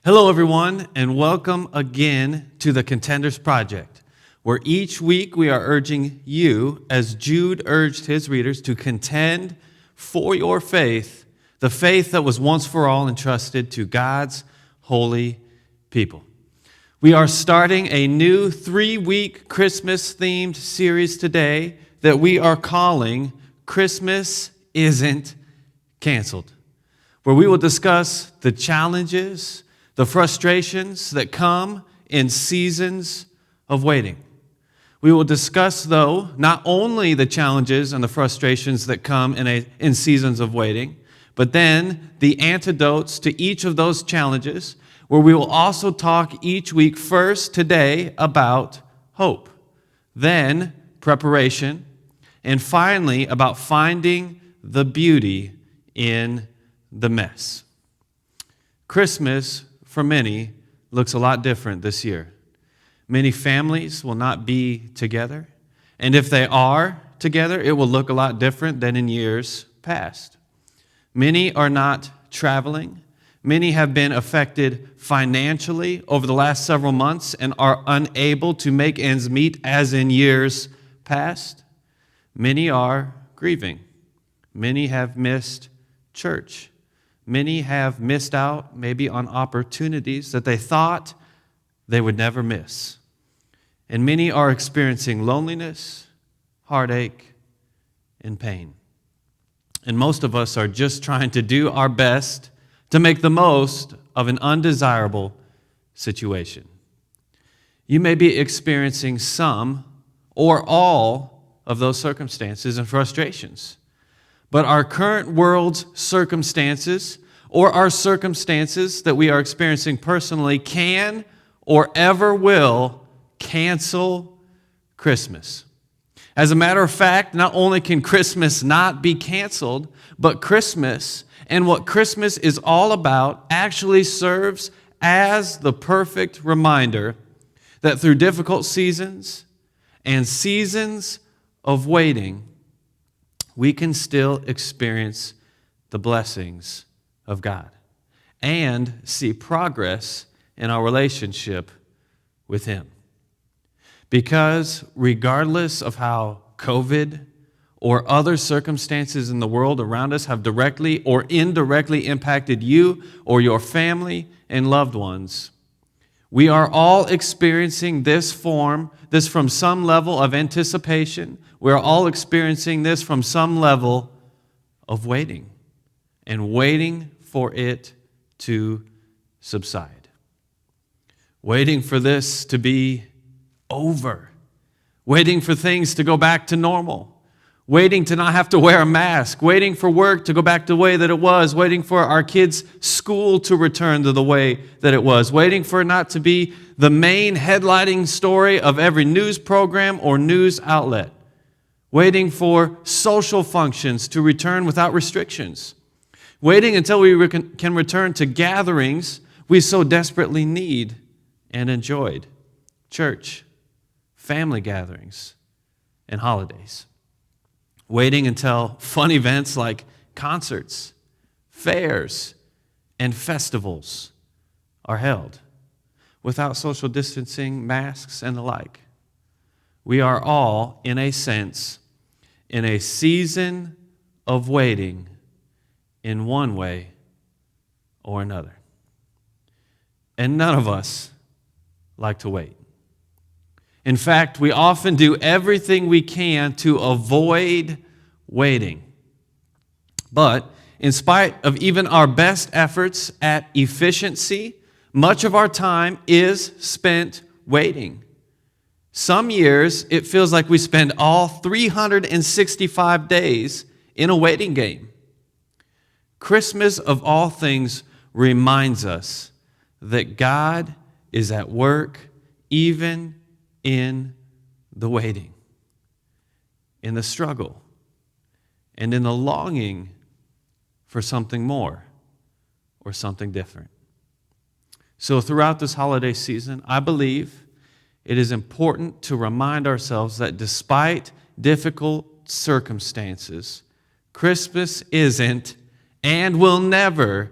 Hello, everyone, and welcome again to the Contenders Project, where each week we are urging you, as Jude urged his readers, to contend for your faith, the faith that was once for all entrusted to God's holy people. We are starting a new 3-week Christmas-themed series today that we are calling Christmas Isn't Canceled, where we will discuss the challenges, the frustrations that come in seasons of waiting. We will discuss, though, not only the challenges and the frustrations that come in seasons of waiting, but then the antidotes to each of those challenges, where we will also talk each week first today about hope, then preparation, and finally about finding the beauty in the mess. Christmas, for many, looks a lot different this year. Many families will not be together, and if they are together, it will look a lot different than in years past. Many are not traveling. Many have been affected financially over the last several months and are unable to make ends meet as in years past. Many are grieving. Many have missed church. Many have missed out maybe on opportunities that they thought they would never miss. And many are experiencing loneliness, heartache, and pain. And most of us are just trying to do our best to make the most of an undesirable situation. You may be experiencing some or all of those circumstances and frustrations. But our current world's circumstances, or our circumstances that we are experiencing personally, can or ever will cancel Christmas. As a matter of fact, not only can Christmas not be canceled, but Christmas and what Christmas is all about actually serves as the perfect reminder that through difficult seasons and seasons of waiting, we can still experience the blessings of God and see progress in our relationship with Him. Because regardless of how COVID or other circumstances in the world around us have directly or indirectly impacted you or your family and loved ones, we are all experiencing this from some level of anticipation. We're all experiencing this from some level of waiting and waiting for it to subside. Waiting for this to be over. Waiting for things to go back to normal. Waiting to not have to wear a mask. Waiting for work to go back to the way that it was. Waiting for our kids' school to return to the way that it was. Waiting for it not to be the main headlining story of every news program or news outlet. Waiting for social functions to return without restrictions. Waiting until we can return to gatherings we so desperately need and enjoyed. Church, family gatherings, and holidays. Waiting until fun events like concerts, fairs, and festivals are held without social distancing, masks, and the like. We are all, in a sense, in a season of waiting in one way or another. And none of us like to wait. In fact, we often do everything we can to avoid waiting. But in spite of even our best efforts at efficiency, much of our time is spent waiting. Some years, it feels like we spend all 365 days in a waiting game. Christmas, of all things, reminds us that God is at work even in the waiting, in the struggle, and in the longing for something more or something different. So throughout this holiday season, I believe it is important to remind ourselves that despite difficult circumstances, Christmas isn't and will never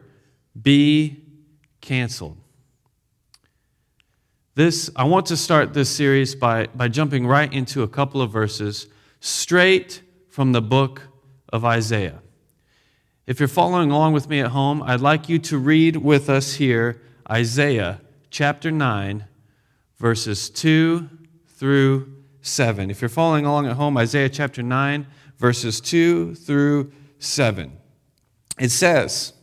be canceled. I want to start this series by jumping right into a couple of verses straight from the book of Isaiah. If you're following along with me at home, I'd like you to read with us here Isaiah chapter 9, verses 2 through 7. If you're following along at home, Isaiah chapter 9, verses 2 through 7. It says,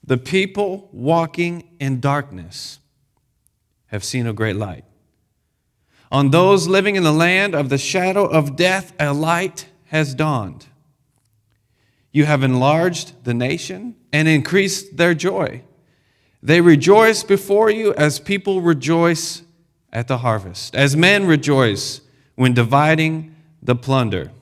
"The people walking in darkness have seen a great light. On those living in the land of the shadow of death, a light has dawned. You have enlarged the nation and increased their joy. They rejoice before you as people rejoice at the harvest, as men rejoice when dividing the plunder.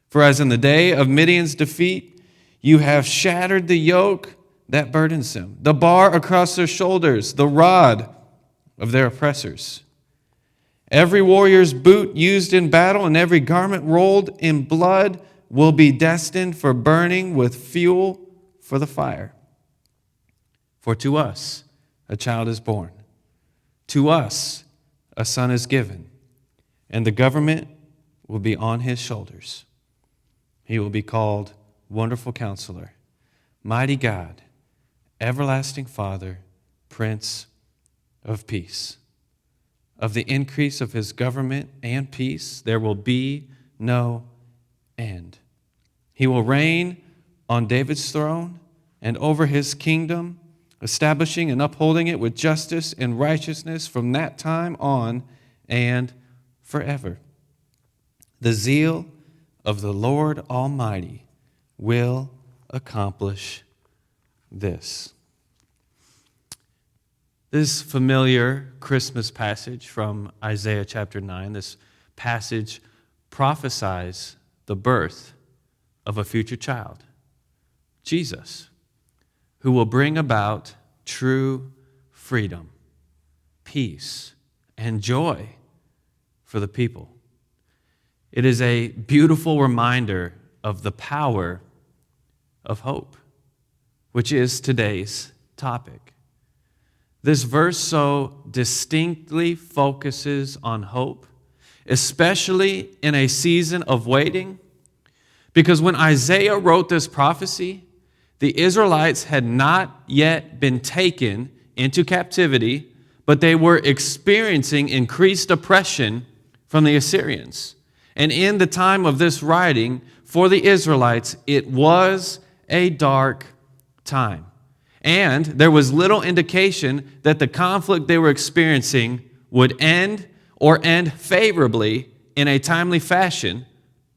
For as in the day of Midian's defeat, you have shattered the yoke that burdens them, the bar across their shoulders, the rod of their oppressors. Every warrior's boot used in battle and every garment rolled in blood will be destined for burning with fuel for the fire. For to us a child is born, to us a son is given, and the government will be on his shoulders. He will be called Wonderful Counselor, Mighty God, Everlasting Father, Prince of Peace. Of the increase of his government and peace, there will be no end. He will reign on David's throne and over his kingdom, establishing and upholding it with justice and righteousness from that time on and forever. The zeal of the Lord Almighty will accomplish this." This familiar Christmas passage from Isaiah chapter 9, this passage prophesies the birth of a future child, Jesus, who will bring about true freedom, peace, and joy for the people. It is a beautiful reminder of the power of hope, which is today's topic. This verse so distinctly focuses on hope, especially in a season of waiting, because when Isaiah wrote this prophecy, the Israelites had not yet been taken into captivity, but they were experiencing increased oppression from the Assyrians. And in the time of this writing, for the Israelites, it was a dark time. And there was little indication that the conflict they were experiencing would end or end favorably in a timely fashion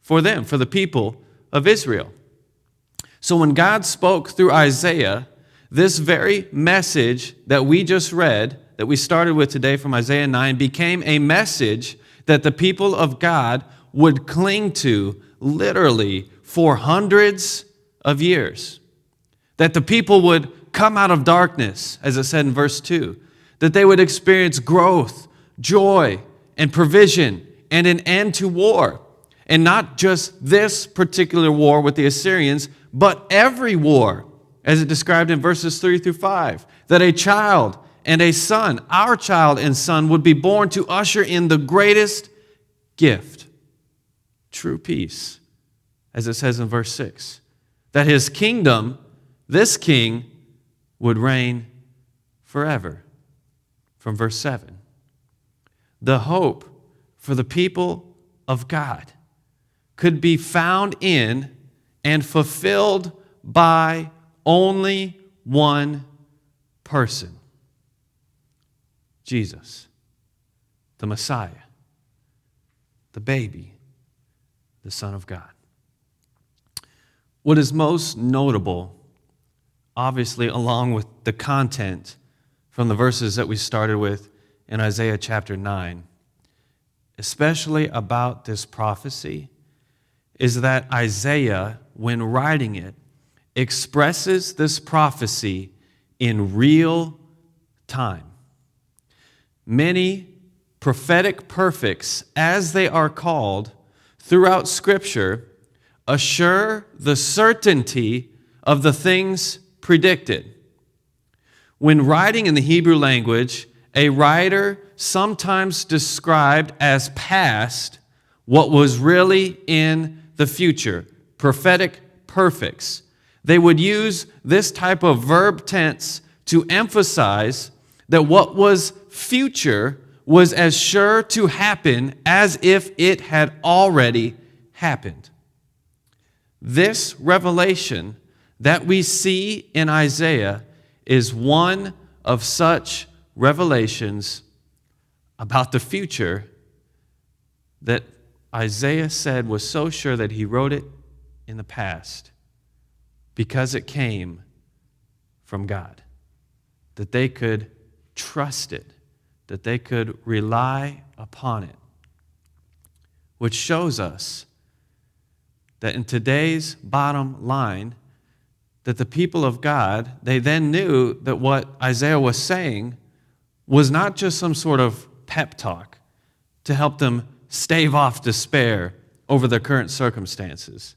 for them, for the people of Israel. So when God spoke through Isaiah, this very message that we just read, that we started with today from Isaiah 9, became a message that the people of God would cling to literally for hundreds of years. That the people would come out of darkness, as it said in verse 2, that they would experience growth, joy, and provision, and an end to war. And not just this particular war with the Assyrians, but every war, as it described in verses 3 through 5, that a child and a son, our child and son, would be born to usher in the greatest gift, true peace, as it says in verse 6, that his kingdom, this king, would reign forever. From verse 7, the hope for the people of God could be found in and fulfilled by only one person, Jesus, the Messiah, the baby, the Son of God. What is most notable, obviously, along with the content from the verses that we started with in Isaiah chapter 9, especially about this prophecy, is that Isaiah, when writing it, expresses this prophecy in real time. Many prophetic perfects, as they are called throughout Scripture, assure the certainty of the things predicted. When writing in the Hebrew language, a writer sometimes described as past what was really in the future, prophetic perfects. They would use this type of verb tense to emphasize that what was future was as sure to happen as if it had already happened. This revelation that we see in Isaiah is one of such revelations about the future that Isaiah said was so sure that he wrote it in the past because it came from God, that they could trust it, that they could rely upon it, which shows us that in today's bottom line, that the people of God, they then knew that what Isaiah was saying was not just some sort of pep talk to help them stave off despair over their current circumstances,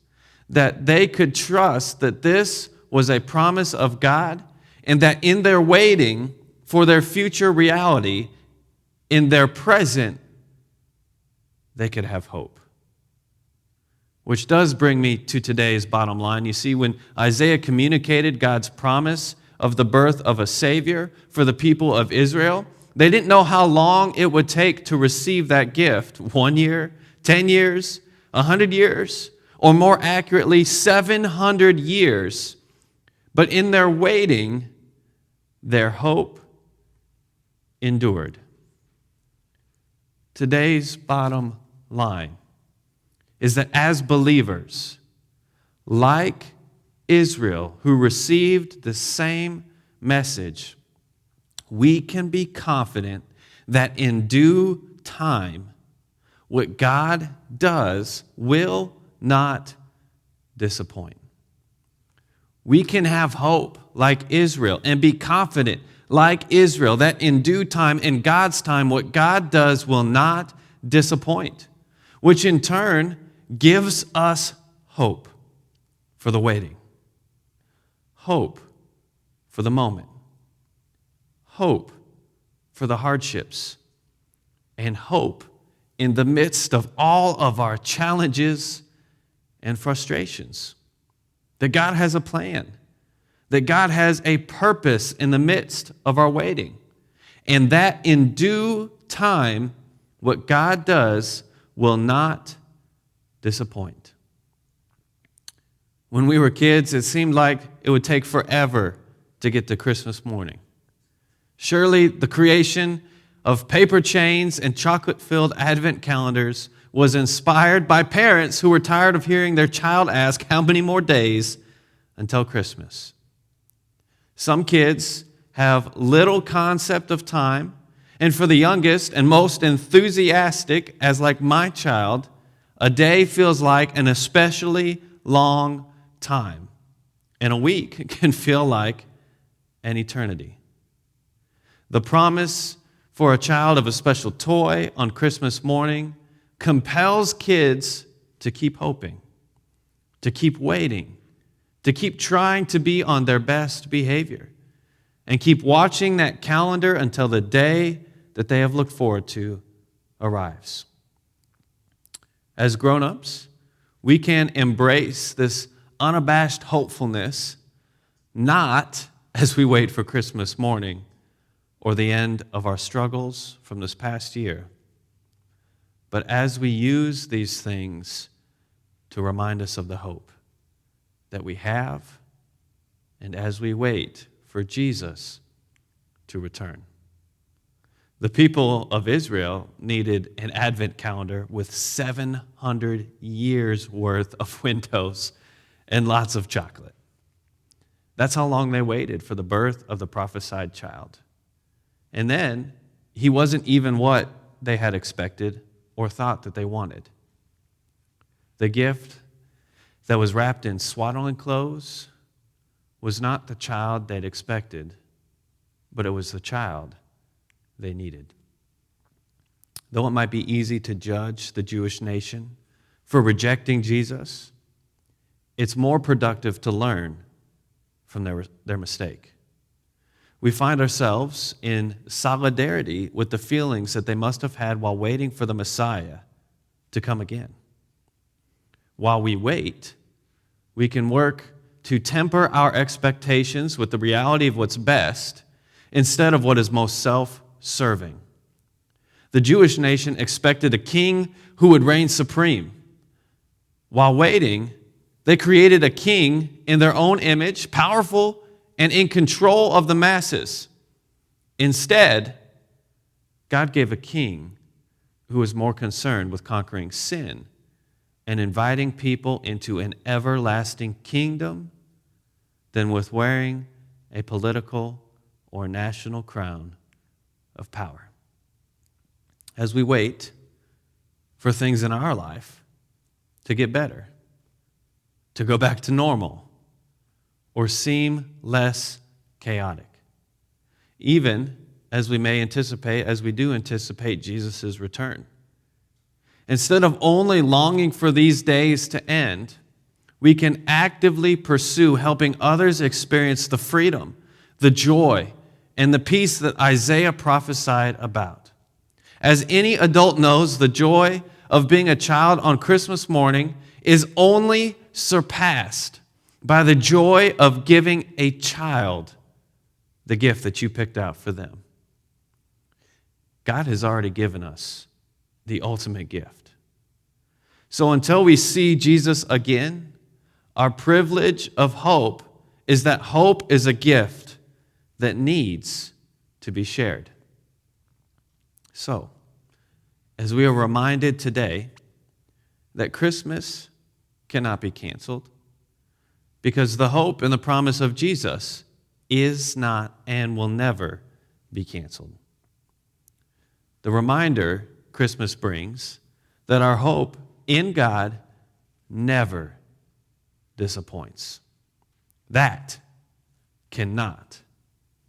that they could trust that this was a promise of God and that in their waiting for their future reality, in their present, they could have hope. Which does bring me to today's bottom line. You see, when Isaiah communicated God's promise of the birth of a Savior for the people of Israel, they didn't know how long it would take to receive that gift. 1 year, 10 years, 100 years, or more accurately, 700 years. But in their waiting, their hope endured. Today's bottom line is that as believers, like Israel, who received the same message, we can be confident that in due time, what God does will not disappoint. We can have hope like Israel and be confident like Israel that in due time, in God's time, what God does will not disappoint, which in turn gives us hope for the waiting, hope for the moment, hope for the hardships, and hope in the midst of all of our challenges and frustrations. That God has a plan, that God has a purpose in the midst of our waiting, and that in due time, what God does will not disappoint. When we were kids, it seemed like it would take forever to get to Christmas morning. Surely the creation of paper chains and chocolate-filled advent calendars was inspired by parents who were tired of hearing their child ask how many more days until Christmas. Some kids have little concept of time, and for the youngest and most enthusiastic, as like my child, a day feels like an especially long time, and a week can feel like an eternity. The promise for a child of a special toy on Christmas morning compels kids to keep hoping, to keep waiting, to keep trying to be on their best behavior, and keep watching that calendar until the day that they have looked forward to arrives. As grown-ups, we can embrace this unabashed hopefulness, not as we wait for Christmas morning or the end of our struggles from this past year, but as we use these things to remind us of the hope that we have, and as we wait for Jesus to return. The people of Israel needed an advent calendar with 700 years worth of windows and lots of chocolate. That's how long they waited for the birth of the prophesied child. And then he wasn't even what they had expected or thought that they wanted. The gift that was wrapped in swaddling clothes was not the child they'd expected, but it was the child they needed. Though it might be easy to judge the Jewish nation for rejecting Jesus, it's more productive to learn from their mistake. we find ourselves in solidarity with the feelings that they must have had while waiting for the Messiah to come again. While we wait, we can work to temper our expectations with the reality of what's best instead of what is most self-serving. The Jewish nation expected a king who would reign supreme. While waiting, they created a king in their own image, powerful and in control of the masses. Instead, God gave a king who was more concerned with conquering sin and inviting people into an everlasting kingdom than with wearing a political or national crown of power. As we wait for things in our life to get better, to go back to normal, or seem less chaotic, even as we do anticipate Jesus' return. Instead of only longing for these days to end, we can actively pursue helping others experience the freedom, the joy, and the peace that Isaiah prophesied about. As any adult knows, the joy of being a child on Christmas morning is only surpassed by the joy of giving a child the gift that you picked out for them. God has already given us the ultimate gift. So until we see Jesus again, our privilege of hope is that hope is a gift that needs to be shared. So, as we are reminded today that Christmas cannot be canceled because the hope and the promise of Jesus is not and will never be canceled. The reminder Christmas brings that our hope in God never disappoints. That cannot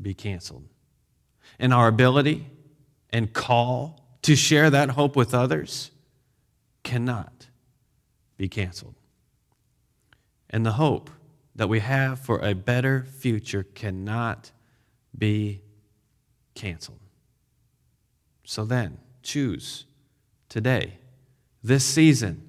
be canceled. And our ability and call to share that hope with others cannot be canceled. And the hope that we have for a better future cannot be canceled. So then, choose today, this season,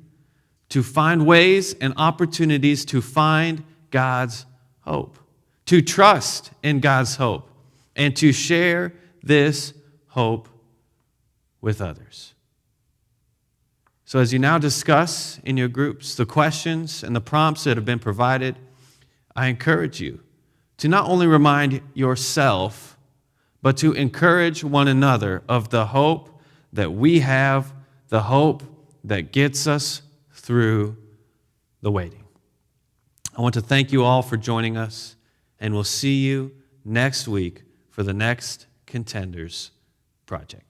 to find ways and opportunities to find God's hope, to trust in God's hope, and to share this hope with others. So as you now discuss in your groups the questions and the prompts that have been provided, I encourage you to not only remind yourself, but to encourage one another of the hope that we have, the hope that gets us through the waiting. I want to thank you all for joining us, and we'll see you next week for the next Contenders Project.